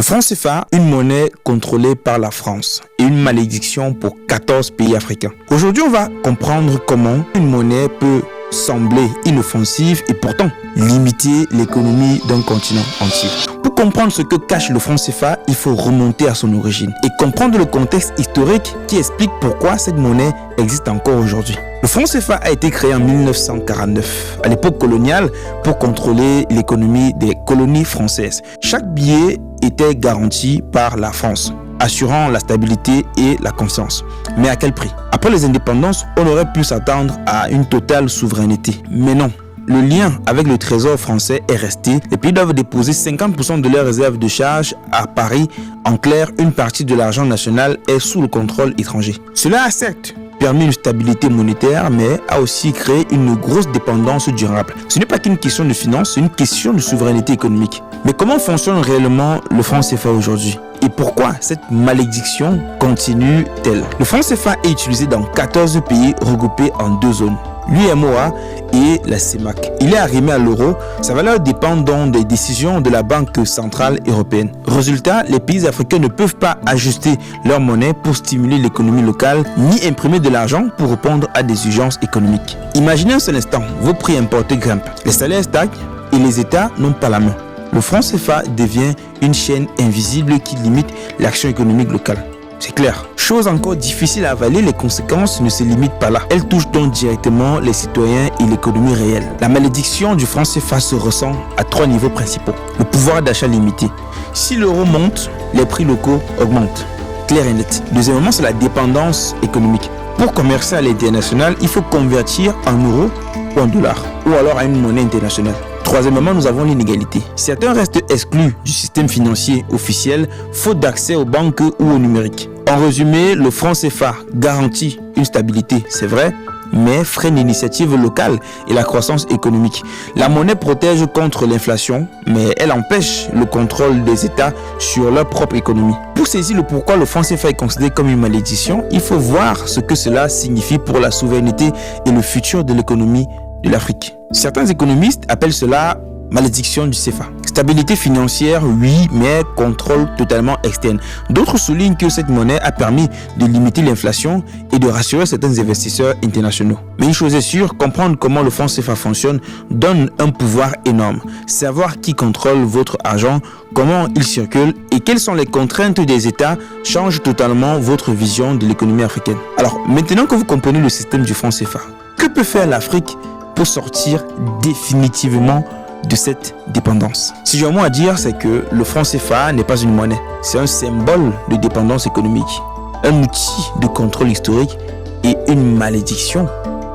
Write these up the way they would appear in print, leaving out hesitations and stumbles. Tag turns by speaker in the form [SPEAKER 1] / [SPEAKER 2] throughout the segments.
[SPEAKER 1] Le franc CFA, une monnaie contrôlée par la France et une malédiction pour 14 pays africains. Aujourd'hui, on va comprendre comment une monnaie peut sembler inoffensive et pourtant limiter l'économie d'un continent entier. Pour comprendre ce que cache le franc CFA, il faut remonter à son origine et comprendre le contexte historique qui explique pourquoi cette monnaie existe encore aujourd'hui. Le franc CFA a été créé en 1949, à l'époque coloniale, pour contrôler l'économie des colonies françaises. Chaque billet était garanti par la France, assurant la stabilité et la confiance. Mais à quel prix? Après les indépendances, on aurait pu s'attendre à une totale souveraineté. Mais non. Le lien avec le trésor français est resté. Les pays doivent déposer 50% de leurs réserves de charge à Paris. En clair, une partie de l'argent national est sous le contrôle étranger. Cela a certes permis une stabilité monétaire, mais a aussi créé une grosse dépendance durable. Ce n'est pas qu'une question de finance, c'est une question de souveraineté économique. Mais comment fonctionne réellement le franc CFA aujourd'hui? Et pourquoi cette malédiction continue-t-elle? Le franc CFA est utilisé dans 14 pays regroupés en deux zones, l'UEMOA et la CEMAC. Il est arrimé à l'euro, sa valeur dépend donc des décisions de la Banque centrale européenne. Résultat, les pays africains ne peuvent pas ajuster leur monnaie pour stimuler l'économie locale, ni imprimer de l'argent pour répondre à des urgences économiques. Imaginez un seul instant, vos prix importés grimpent, les salaires stagnent et les États n'ont pas la main. Le franc CFA devient une chaîne invisible qui limite l'action économique locale. C'est clair. Chose encore difficile à avaler, les conséquences ne se limitent pas là. Elles touchent donc directement les citoyens et l'économie réelle. La malédiction du franc CFA se ressent à 3 niveaux principaux. Le pouvoir d'achat limité. Si l'euro monte, les prix locaux augmentent. Clair et net. Deuxièmement, c'est la dépendance économique. Pour commercer à l'international, il faut convertir en euros ou en dollars, ou alors à une monnaie internationale. Troisièmement, nous avons l'inégalité. Certains restent exclus du système financier officiel, faute d'accès aux banques ou au numérique. En résumé, le franc CFA garantit une stabilité, c'est vrai, mais freine l'initiative locale et la croissance économique. La monnaie protège contre l'inflation, mais elle empêche le contrôle des États sur leur propre économie. Pour saisir le pourquoi le franc CFA est considéré comme une malédiction, il faut voir ce que cela signifie pour la souveraineté et le futur de l'économie de l'Afrique. Certains économistes appellent cela malédiction du CFA. Stabilité financière, oui, mais contrôle totalement externe. D'autres soulignent que cette monnaie a permis de limiter l'inflation et de rassurer certains investisseurs internationaux. Mais une chose est sûre, comprendre comment le franc CFA fonctionne donne un pouvoir énorme. Savoir qui contrôle votre argent, comment il circule et quelles sont les contraintes des États change totalement votre vision de l'économie africaine. Alors, maintenant que vous comprenez le système du franc CFA, que peut faire l'Afrique pour sortir définitivement de cette dépendance? Si j'ai un mot à dire, c'est que le franc CFA n'est pas une monnaie. C'est un symbole de dépendance économique, un outil de contrôle historique et une malédiction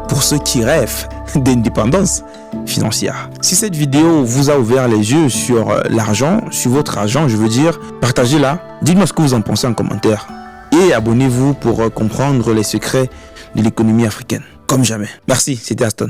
[SPEAKER 1] pour ceux qui rêvent d'indépendance financière. Si cette vidéo vous a ouvert les yeux sur l'argent, sur votre argent, je veux dire, partagez-la, dites-moi ce que vous en pensez en commentaire et abonnez-vous pour comprendre les secrets de l'économie africaine. Comme jamais. Merci, c'était Aston.